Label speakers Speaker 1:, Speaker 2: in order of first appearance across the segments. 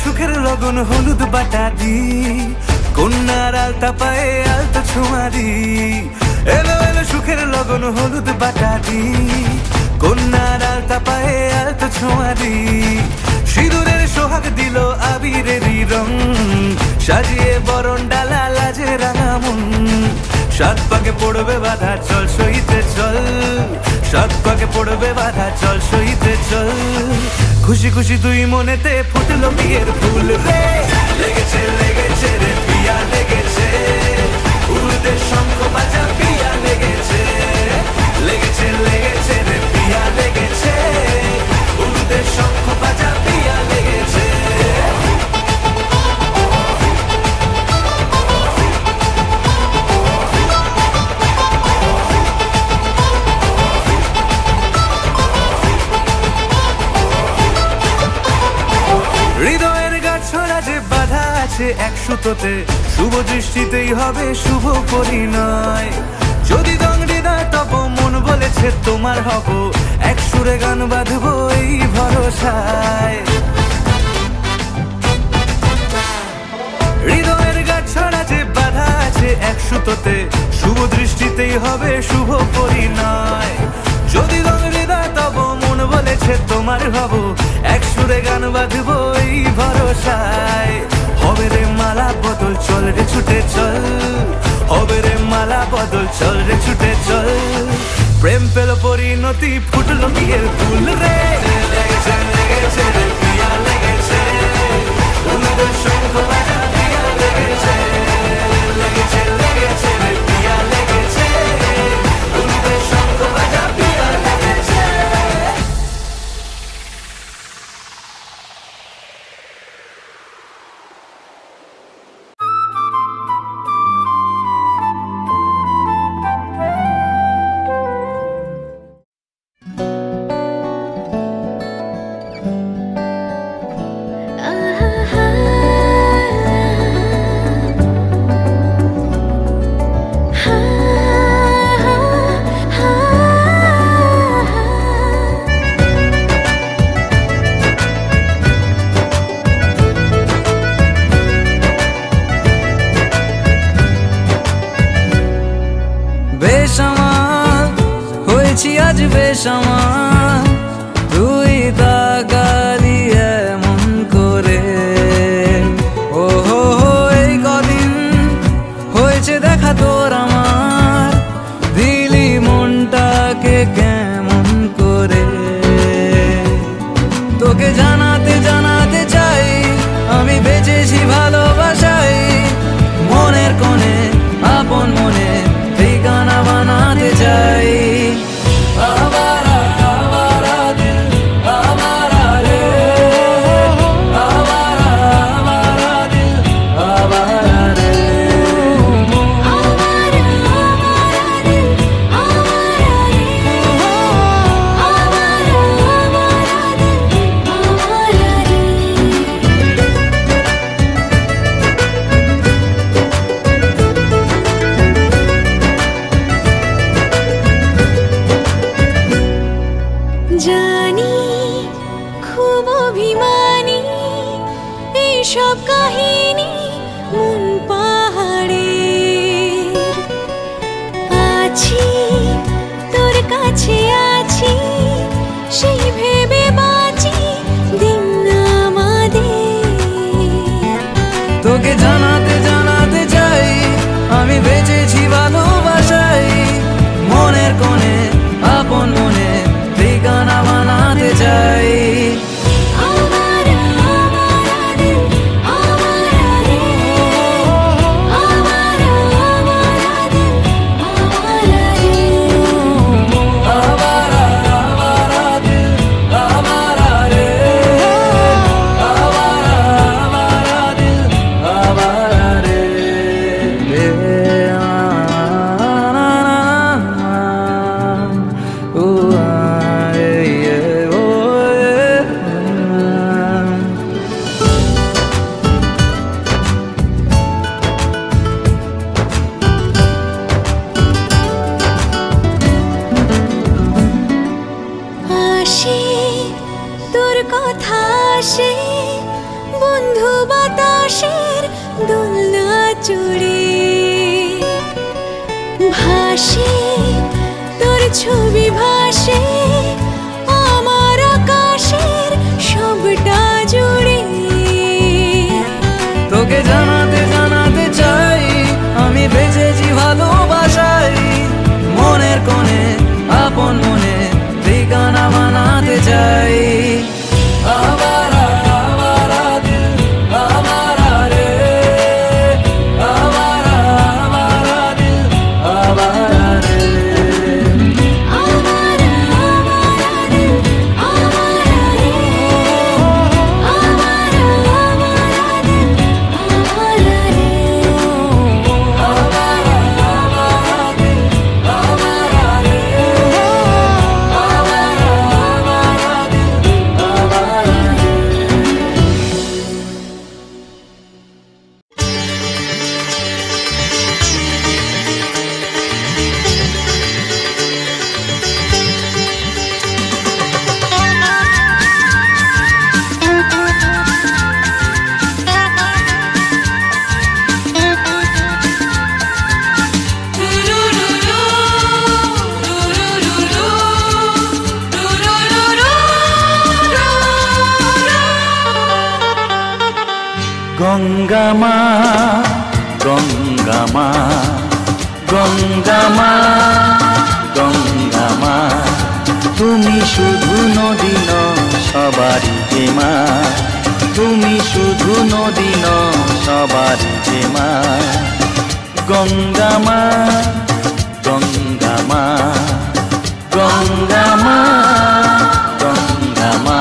Speaker 1: সুখের লগন হলুদ বাটা দি, কন্যার আলতা পায়ে আলতা ছোঁয়া দি। এলো এলো সুখের লগন হলুদ বাটা দি, কন্যার আলতা পায়ে আলতা ছোঁয়া দি। সিঁদুরের সোহাগ দিল আবিরেরই রং, সাজিয়ে বরণ ডালা লাজে রাঙা মন। সাত পাকে পড়বে বাধা চল সইতে চল, সাত পাকে পড়বে বাধা চল সইতে চল। খুশি খুশি দুই মনেতে ফুটলো বিয়ের ফুল রে, লেগেছে লেগেছে রে পিয়া লেগেছে, উড়তে শঙ্খ বাজা পিয়া লেগেছে, লেগেছে লেগেছে রে পিয়া লেগেছে, উড়তে শঙ্খ বাজা পিয়া লেগেছে। হৃদয়ের গাছড়া যে বাধা আছে এক সুতোতে, শুভ দৃষ্টিতেই হবে শুভ পরিণয়। যদি দংড়ি দেয় তব মন বলেছে তোমার হব, এক সুরে গান বাঁধবো এই ভরসায়। হৃদয়ের গাছড়া যে বাধা আছে এক সুতোতে, শুভ দৃষ্টিতেই হবে শুভ পরিণয়। যদি দংড়ি দেয় তব মন বলেছে তোমার হব, এক সুরে গান বাঁধবো এই ভরসায়। হবে রে মালা বদল চল রে ছুটে চল, হবে রে মালা বদল চল রে ছুটে চল। প্রেম পেল পরিণতি ফুটলো বিয়ের ফুল রে, লেগেছে লেগেছে রে পিয়া লেগেছে, উনদের শঙ্খ বাজা পিয়া লেগেছে, লেগেছে লেগেছে রে পিয়া লেগেছে, উনদের শঙ্খ বাজা পিয়া লেগেছে।
Speaker 2: বেসামাল হয়েছি আজ বেসামাল, তুই তাকালি এমন করে। ও হো এই কদিন হয়েছে দেখা তোর আমার, দিলি মনটাকে কেমন করে। তোকে জানাতে জানাতে চাই আমি বেঁচেছি ভালোবাসাই, মনের কোণে আপন মনে ঠিকানা বানাতে চাই। আবারা আবারা দিল আবারা রে, আবারা আবারা দিল আবারা রে,
Speaker 3: আবারা আবারা দিল আবারা রে, আবারা আবারা দিল আবারা রে। জানি খুব অভিমানী এইসব কাহিনী মন পাহাড়ে, আছি তোর কাছে আছি সেই ভেবে বাঁচি দিন আমাদের।
Speaker 2: তোকে জানাতে জানাতে চাই আমি বেঁচেছি ভালোবাসাই, মনের কোণে আপন মনে ঠিকানা বানাতে চাই।
Speaker 3: আবারা আবারা দিল আবারা রে, আবারা আবারা দিল আবারা রে,
Speaker 2: আবারা আবারা দিল আবারা রে, আবারা আবারা দিল আবারা
Speaker 3: বন্ধু বাতাসের দোলনা চড়ে ভাসে তোর ছবি ভাসে আমার আকাশের সবটা জুড়ে।
Speaker 2: তোকে জানাতে জানাতে চাই আমি বেঁচেছি ভালোবাসাই, মনের কোণে আপন মনে ঠিকানা বানাতে চাই। আবারা আবারা দিল আবারা রে, আবারা আবারা দিল আবারা রে।
Speaker 3: আবারা আবারা দিল আবারা রে, আবারা আবারা দিল আবারা রে,
Speaker 2: আবারা আবারা দিল আবারা রে, আবারা আবারা দিল আবারা রে।
Speaker 1: গঙ্গা মা গঙ্গা মা গঙ্গা মা গঙ্গা মা, তুমি শুধু নদী নও সবারই যে মা, তুমি শুধু নদী নও সবারই যে মা। গঙ্গা মা গঙ্গা মা গঙ্গা মা গঙ্গা মা,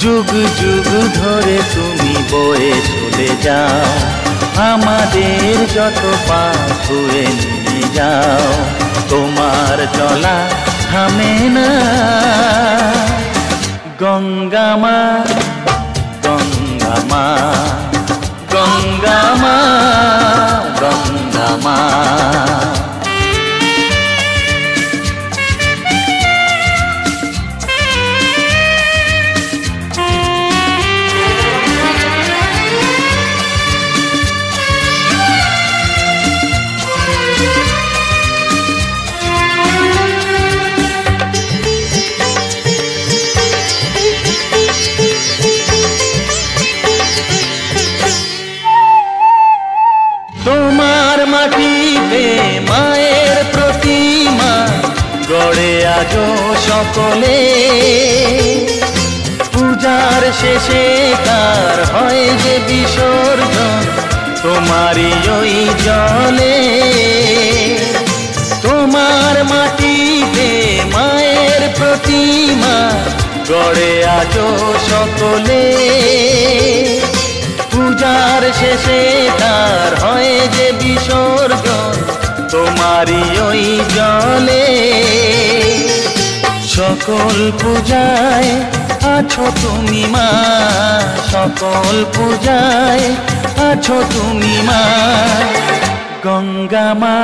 Speaker 1: যুগ যুগ ধরে তুমি বয়ে চলে যাও, আমাদের যত পাপ ধুয়ে নিয়ে যাও, তোমার চলা থামে না। গঙ্গা মা গঙ্গা মা গঙ্গা মা গঙ্গা মা। তোমার মাটিতে মায়ের প্রতিমা গড়ে আজো সকলে, পূজার শেষে কার হয় যে বিসর্জন তোমারই ওই জলে। তোমার মাটিতে মায়ের প্রতিমা গড়ে আজো সকলে, পূজার শেষে তার হয় যে বিসর্জন তোমারই ওই জলে। সকল পূজায় আছো তুমি মা, সকল পূজায় আছো তুমি মা। গঙ্গা মা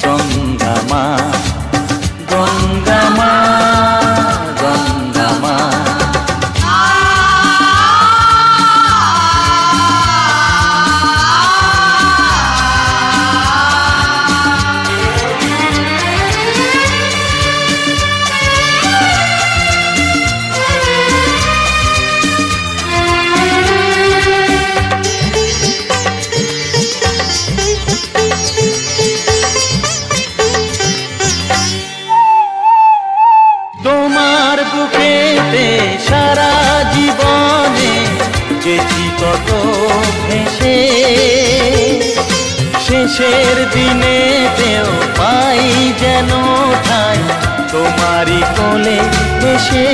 Speaker 1: গঙ্গা মা গঙ্গা মা গঙ্গা মা। তোমার বুকেতে সারা জীবনে গেছি কত ভেসে, শেষের দিনেতেও পাই যেন ঠাই তোমারই কোলে এসে।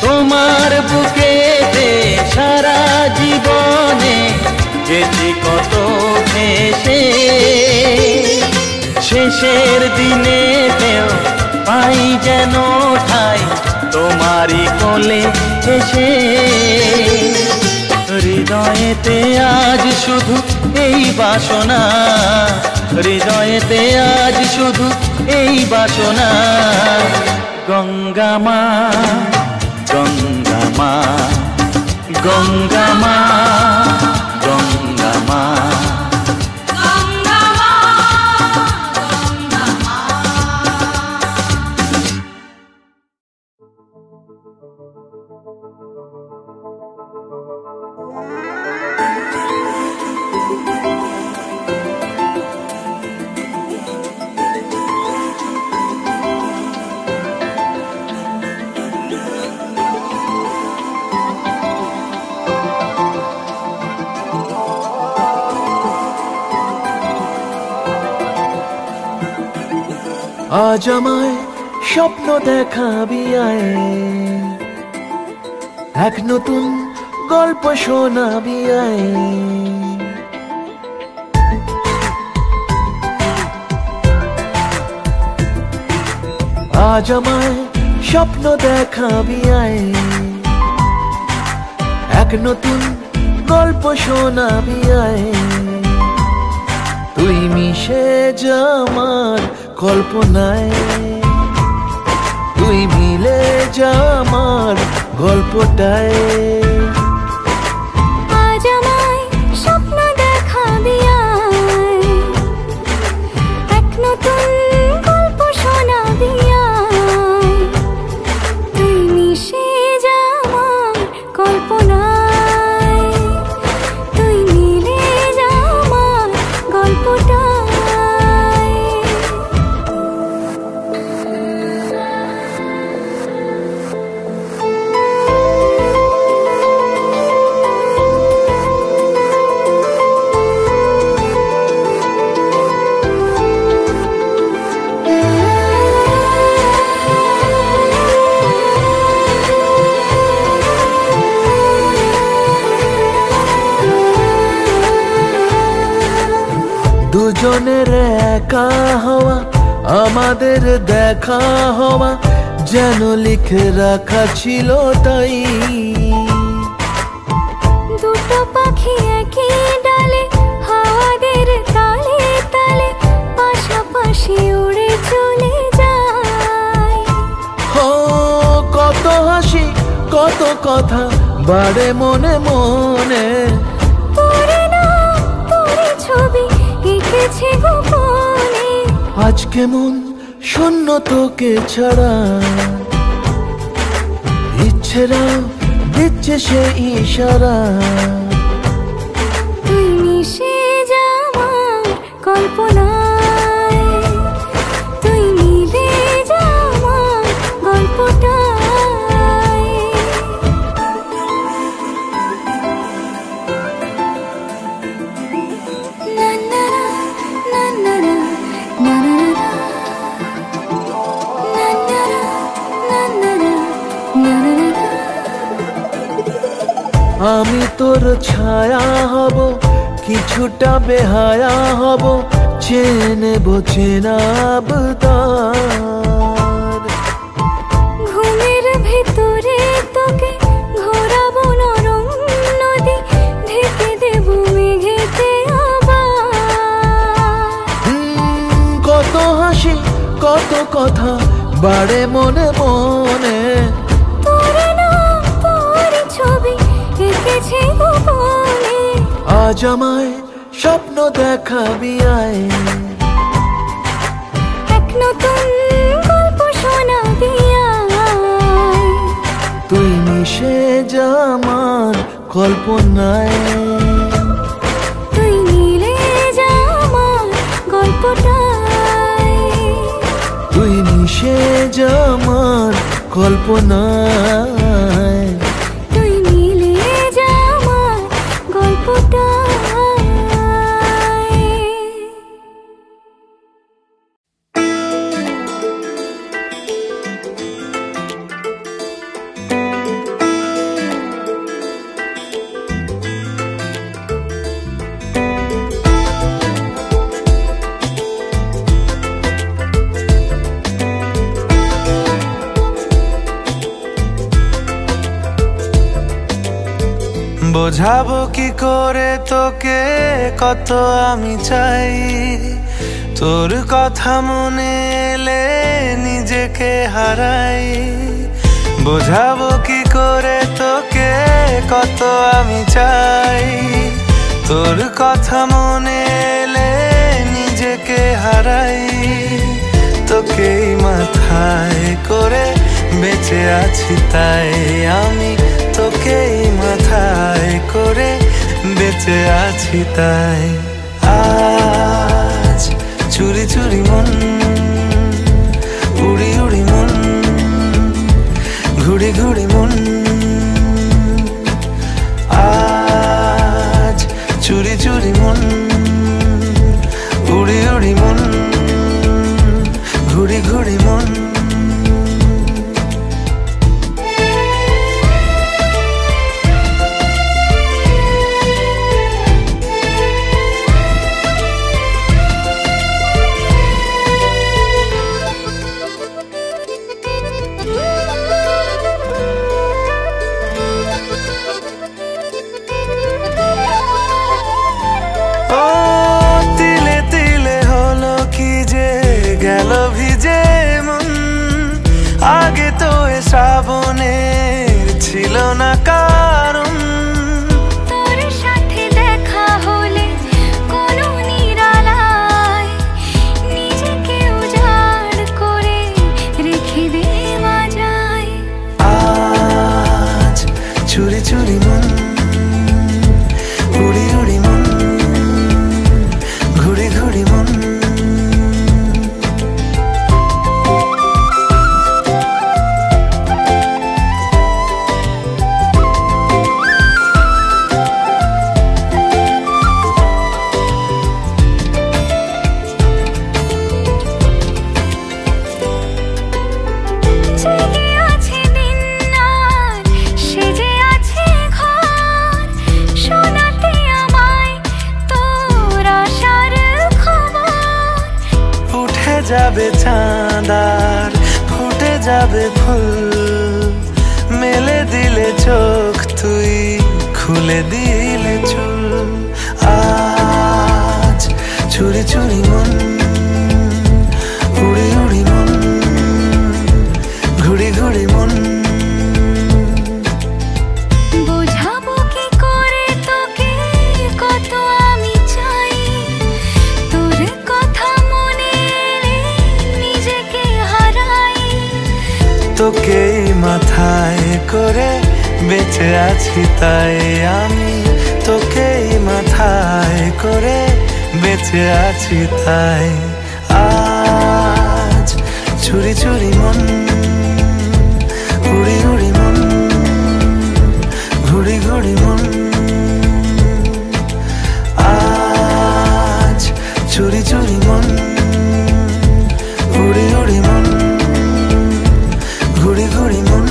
Speaker 1: তোমার বুকেতে সারা জীবনে গেছি কত ভেসে, শেষের দিনেতেও পাই যেন ঠাই তোমারই কোলে এসে। হৃদয়েতে আজ শুধু এই বাসনা, হৃদয়েতে আজ শুধু এই বাসনা। গঙ্গা মা গঙ্গা মা গঙ্গা মা গঙ্গা মা
Speaker 2: আজ আমায় স্বপ্ন দেখাবি আয়, এক নতুন গল্প শোনাবি আয়। আজ আমায় স্বপ্ন দেখাবি আয়, এক নতুন গল্প শোনাবি আয়। তুই মিশে যা আমার কল্পনায়, তুই মিলে যা আমার গল্পটায়।
Speaker 3: আজ আমায় স্বপ্ন দেখাবি আয়, এক নতুন গল্প শোনাবি আয়। তুই মিশে যা আমার কল্পনায়, তুই মিলে যা আমার গল্পটায়।
Speaker 2: দুজনের একা হওয়া, আমাদের দেখা হওয়া যেন লিখে রাখা ছিল তাই।
Speaker 3: দুটো পাখি একই ডালে, হাওয়াদের তালে তালে পাশাপাশি উড়ে চলে যায়।
Speaker 2: ও কত হাসি কত কথা বাড়ে মনে মনে,
Speaker 3: তোরে নাম তোরে ছবি এঁকেছে গোপনে।
Speaker 2: আজ কেমন শূন্য তোকে ছাড়া, ইচ্ছেরা দিচ্ছে সে ইশারা।
Speaker 3: তুই মিশে যা আমার কল্পনায়, তুই মিলে যা আমার গল্পটায়। না না না না না না না
Speaker 2: আমি তোর ছায়া হব, কিছুটা বেহায়া হব, চেনে নেব চেনাব তার।
Speaker 3: ঘুমের ভেতরে তোকে ঘোরাবো নরম নদী, ঢেকে দেব মেঘেতে আবার।
Speaker 2: কত হাসি কত কথা বাড়ে মনে মনে,
Speaker 3: তোরে নাম তোরে ছবি এঁকেছে গোপনে।
Speaker 2: আজ আমায় স্বপ্ন দেখাবি আয়,
Speaker 3: এক নতুন গল্প শোনাবি আয়।
Speaker 2: তুই মিশে যা আমার কল্পনায়,
Speaker 3: তুই মিলে যা আমার গল্পটায়।
Speaker 2: তুই মিশে যা আমার কল্পনায়,
Speaker 3: তুই মিলে যা আমার গল্পটায়।
Speaker 1: বোঝাবো কি করে তোকে কত আমি চাই, তোর কথা মনে এলে নিজেকে হারাই। বোঝাবো কি করে তোকে যে কত আমি চাই, তোর কথা মনে এলে নিজেকে হারাই। তোকেই মাথায় করে বেঁচে আছি তাই আমি, তোকেই মাথায় করে বেঁচে আছি তাই। আজ চুরি চুরি মন, উড়ি উড়ি মন, ঘুড়ি ঘুড়ি মন। আজ চুরি চুরি মন, উড়ি উড়ি মন, ঘুড়ি ঘুড়ি মন। আগে তো এ শ্রাবণের ছিল না কারণ,
Speaker 3: তোর সাথে দেখা হলে কোনো নিরালায় নিজেকে উজাড় করে রেখে দেওয়া যায়।
Speaker 1: আজ চুরি চুরি মন, উড়ি উড়ি মন, ঘুড়ি ঘুড়ি মন। যাবে চাঁদার ফুটে যাবে ফুল, মেলে দিলে চোখ তুই খুলে দিলে চুল। আজ চুরি চুরি মন, উড়ি উড়ি মন, ঘুড়ি ঘুড়ি মন।
Speaker 3: বোঝাবো কি করে তোকে কত আমি চাই, তোর কথা মনে এলে নিজেকে হারাই।
Speaker 1: তোকেই মাথায় করে বেঁচে আছি তাই আমি, তোকেই মাথায় করে বেঁচে আছি তাই। আজ চুরি চুরি মন, উড়ি উড়ি মন, ঘুড়ি ঘুড়ি মন। আজ চুরি চুরি মন, উড়ি উড়ি মন, ঘুড়ি ঘুড়ি মন।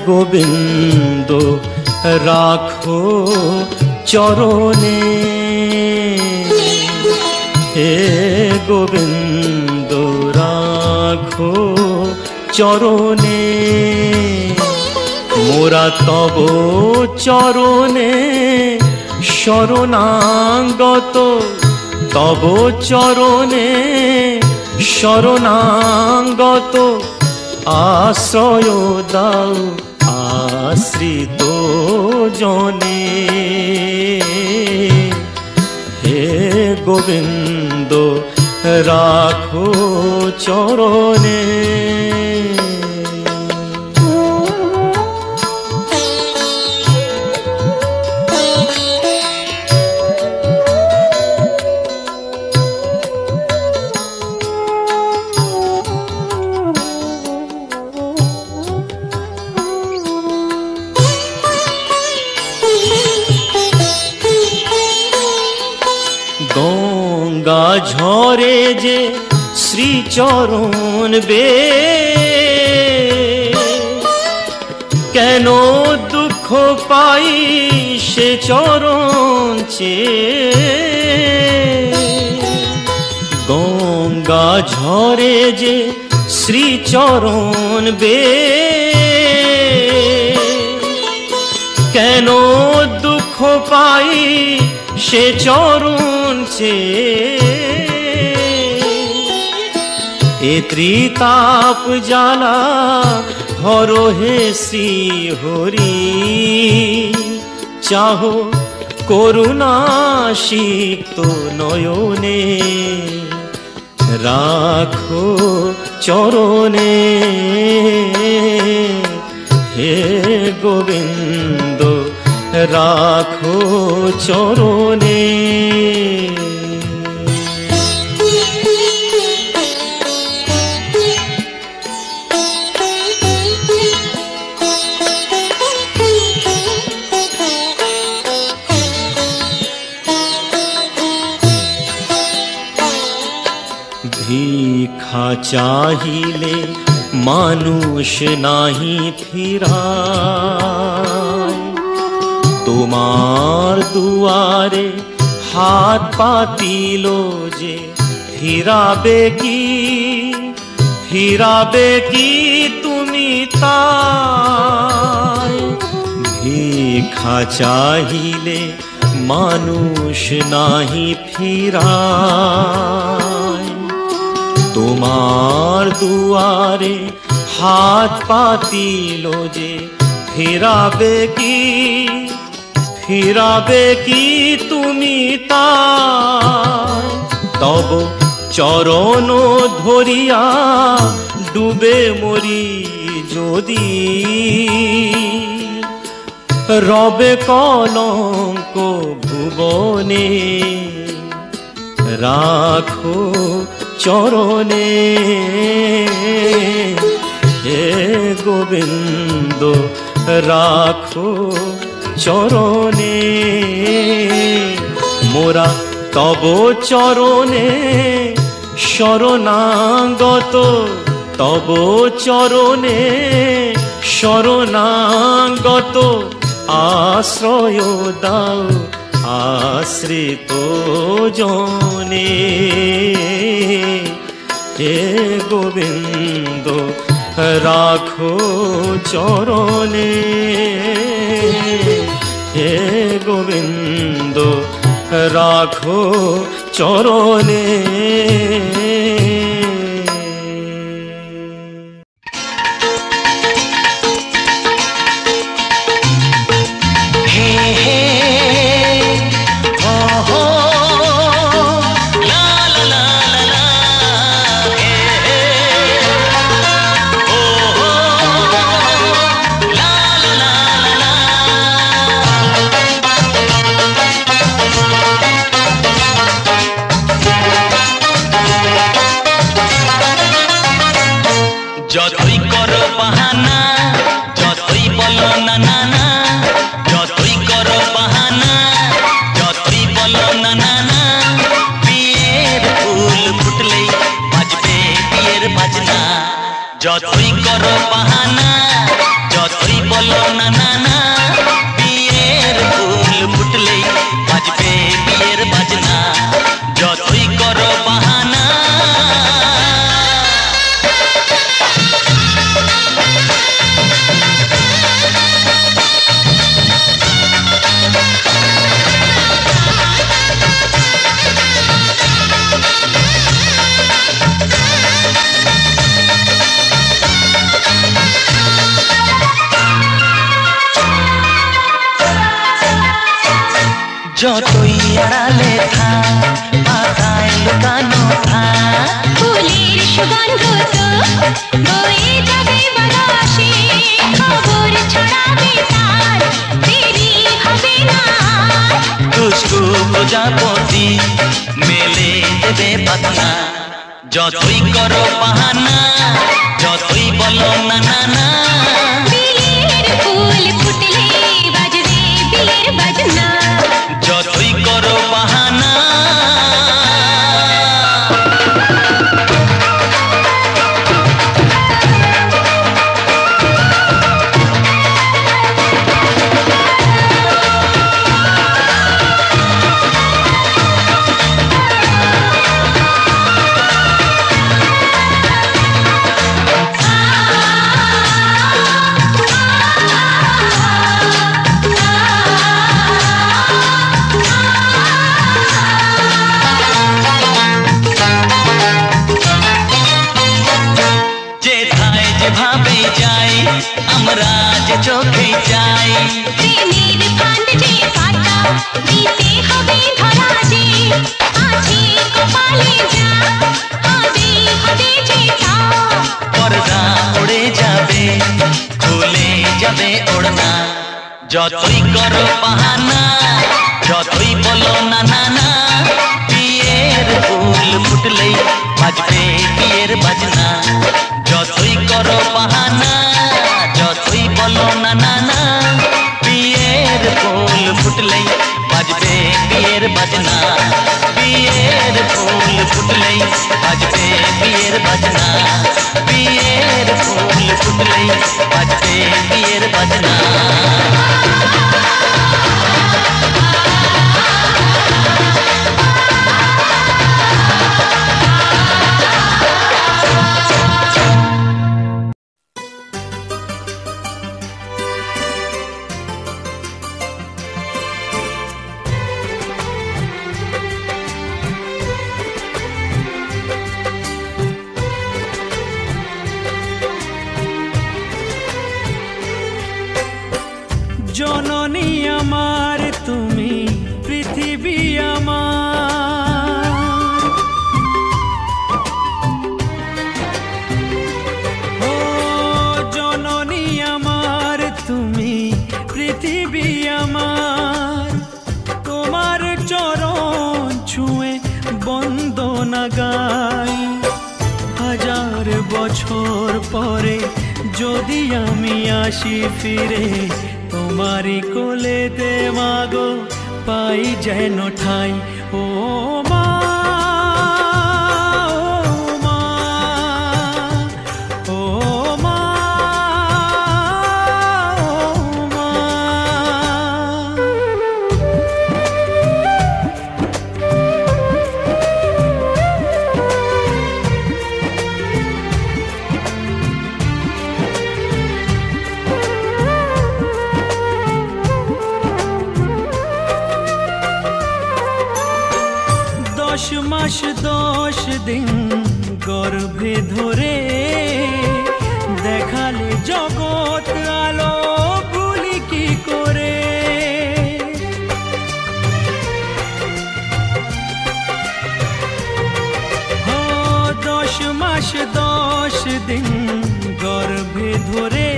Speaker 2: গোবিন্দ রাখো চরণে, হে গোবিন্দ রাখো চরণে, মোরা তব চরণে শরণাগত, তব চরণে শরণাগত। আশ্রয় দাও আশ্রিত জনে, হে গোবিন্দ রাখো চরণে।
Speaker 4: ঝরে যে শ্রীচরণ বে কেন দুঃখ পাই সে চরণ চেয়ে গঙ্গা ঝরে যে শ্রীচরণ বে কেন দুঃখ পাই সে চরণ চেয়ে এ ত্রিতাপ জ্বালা হর হে শ্রী হরি চাহো করুণা সিক্ত নয়নে রাখো চরণে হে গোবিন্দ রাখো চরণে ভিক্ষা চাহিলে মানুষ নাহি ফিরায় তোমার দুয়ারে হাত পাতিল যে ফিরাবে কি তুমি তাই ভিক্ষা চাহিলে মানুষ নাহি ফিরায় তোমার দুয়ারে হাত পাতিল যে ফিরাবে কি তুমি তাই তব চরণ ধরিয়া ডুবে মরি যদি রবে কলঙ্ক ভুবনে রাখো চরণে হে গোবিন্দ রাখো চরণে মোরা তব চরণে শরণাগত তব চরণে শরণাগত আশ্রয় দাও আশ্রিত জনে হে গোবিন্দ রাখো চরণে হে গোবিন্দ রাখো চরণে
Speaker 5: যতই করো বাহানা যতই বলো না না না যতই করো বাহানা যতই বলো না না না বিয়ের ফুল ফুটলেই বাজবে বিয়ের বাজনা যতই করো বাহানা যতই বলো না না না বিয়ের ফুল ফুটলেই বাজবে বিয়ের বাজনা যতই করো বাহানা যতই আড়ালে থাক পাতায় লুকানো থাক
Speaker 3: ফুলের সুগন্ধ তো বয়ে যাবে বাতাসে খবর ছড়াবে তার দেরি হবে না
Speaker 5: দুষ্টু প্রজাপতি মেলে দেবে পাতনা যতই করো বাহানা যতই বলো না না না
Speaker 3: বিয়ের ফুল ফুটলে বাজবে বিয়ের বাজনা
Speaker 5: যতই করো বাহানা যতই করো বাহানা যতই বলো না না না বিয়ের ফুল ফুটলেই বাজবে বিয়ের বাজনা যতই করো বাহানা যতই বলো না না না বিয়ের ফুল ফুটলেই বাজবে বিয়ের বাজনা বিয়ের ফুল ফুটলেই বাজবে বিয়ের বাজনা বিয়ের ফুল ফুটলেই বাজবে বিয়ের বাজনা
Speaker 2: জননী আমার তুমি পৃথিবী আমার ও জননী আমার তুমি পৃথিবী আমার তোমার চরণ ছুঁয়ে বন্দনা গাই হাজার বছর পরে যদি আমি আসি ফিরে তোমারি কোলেতে মাগো পাই যেন ঠাই ও মা ও মা ও মা মাস 10 দিন গর্ভে ধরে দেখালে জগৎ আলো ভুলি কি করে 10 মাস 10 দিন গর্ভে ধরে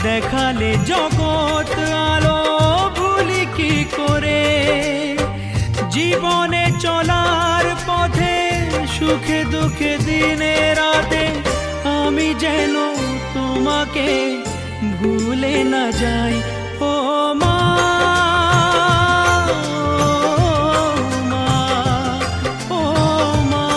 Speaker 2: দেখালে জগৎ আলো ভুলি কি করে জীবনে চলার পথে সুখে দুঃখে দিনে রাতে আমি যেন তোমাকে ভুলে না যাই ও মা ও মা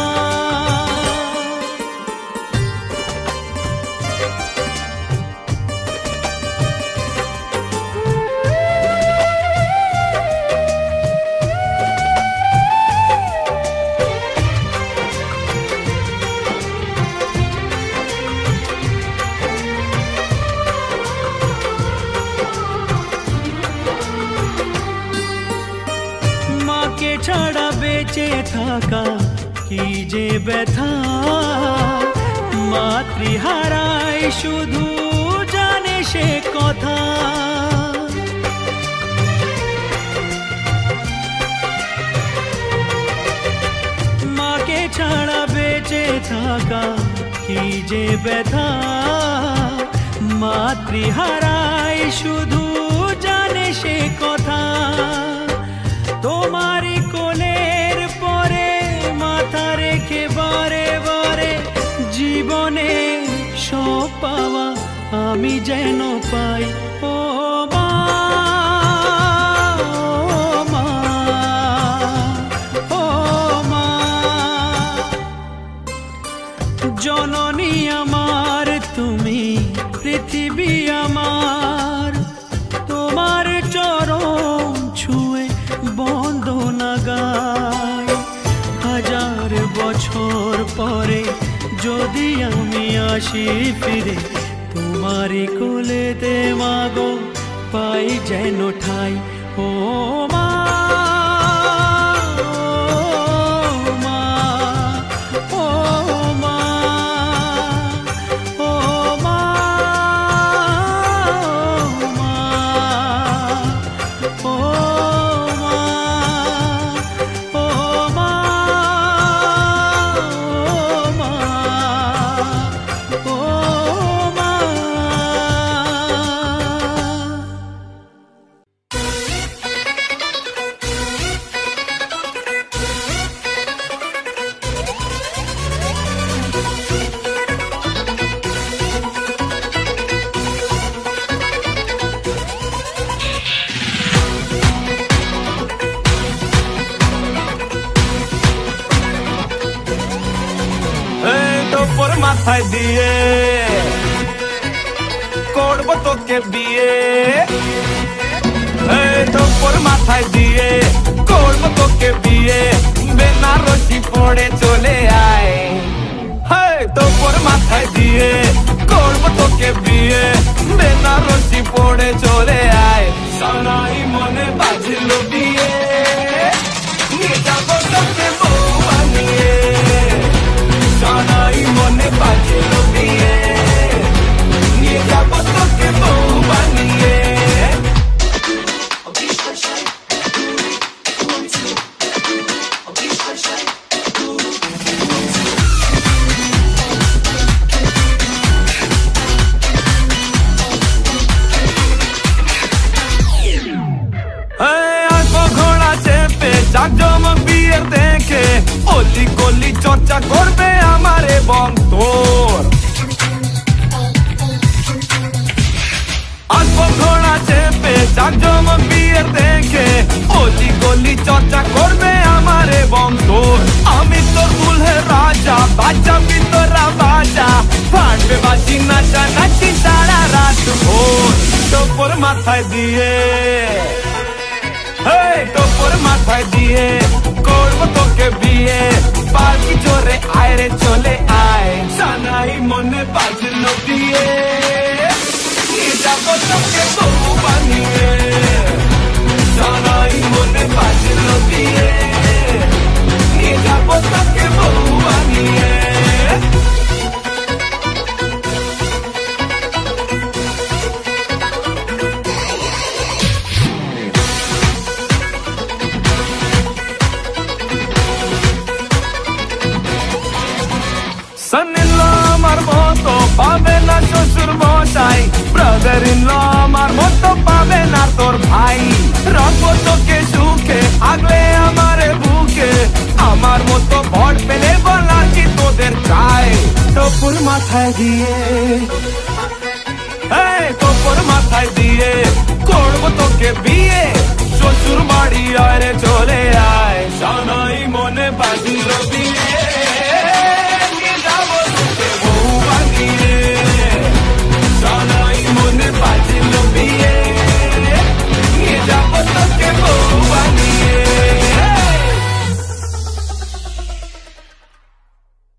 Speaker 2: ছাড়া বেঁচে থাকা কি যে ব্যথা মাতৃহারাই শুধু জানে সে কথা মাকে ছাড়া বেঁচে থাকা কি যে ব্যথা মাতৃহারাই শুধু জানে সে কথা তোমারি কোলের পরে মাথা রেখে বারে বারে জীবনে সব পাওয়া আমি যেন পাই ও মা ও মা ও মা জননী আমার তুমি পৃথিবী আমার তোমার চরণ ছুঁয়ে বন্দনা গাই হাজার বছর পরে যদি আমি আসি ফিরে তোমারি কোলেতে মাগো পাই যেন ঠাই ও মা
Speaker 1: মাথায় দিয়ে করব তোকে বিয়ে, তোর মাথায় দিয়ে করব তোকে বিয়ে, বেনারসি পড়ে চলে আয়। তোর মাথায় দিয়ে করব তোকে বিয়ে, বেনারসি পড়ে চলে আয়। সানাই মনে বাজল বিয়ে, নিয়ে যাবো তোকে বউ বানিয়ে। সানাই মনে বাজল বিয়ে, নিয়ে যাবো তোকে বউ বানিয়ে। জাকজমক বিয়ের দেখে অলি গলি চর্চা করবে আমার এবং তোর। আসবো ঘোড়া চেপে জাকজমক বিয়ের দেখে অলি গলি চর্চা করবে আমার এবং তোর। আমি তোর দুলহে রাজা, বাজাবি তোরা বাজা, ফাটবে বাজি নাচা নাচি সারা রাত ভোর। তোর মাথায় দিয়ে তোর মাথায় দিয়ে করব তোকে বিয়ে, পালকি জোরে আয় রে চলে আয়। সানাই মনে বাজল বিয়ে, নিয়ে যাবো তোকে বউ বানিয়ে। সানাই মনে বাজল বিয়ে, নিয়ে যাবো তোকে বউ বানিয়ে। son-in-law আমার মতো পাবে না শ্বশুর মশাই, ব্রাদার ইন ল আমার মতো পাবে না তোর ভাই। রাখবো তোকে সুখে আগলে আমারে বুকে, আমার মতো ভট পেলে বলা কি তোদের চাই। তোর মাথায় দিয়ে তোর মাথায় দিয়ে করবো তোকে বিয়ে,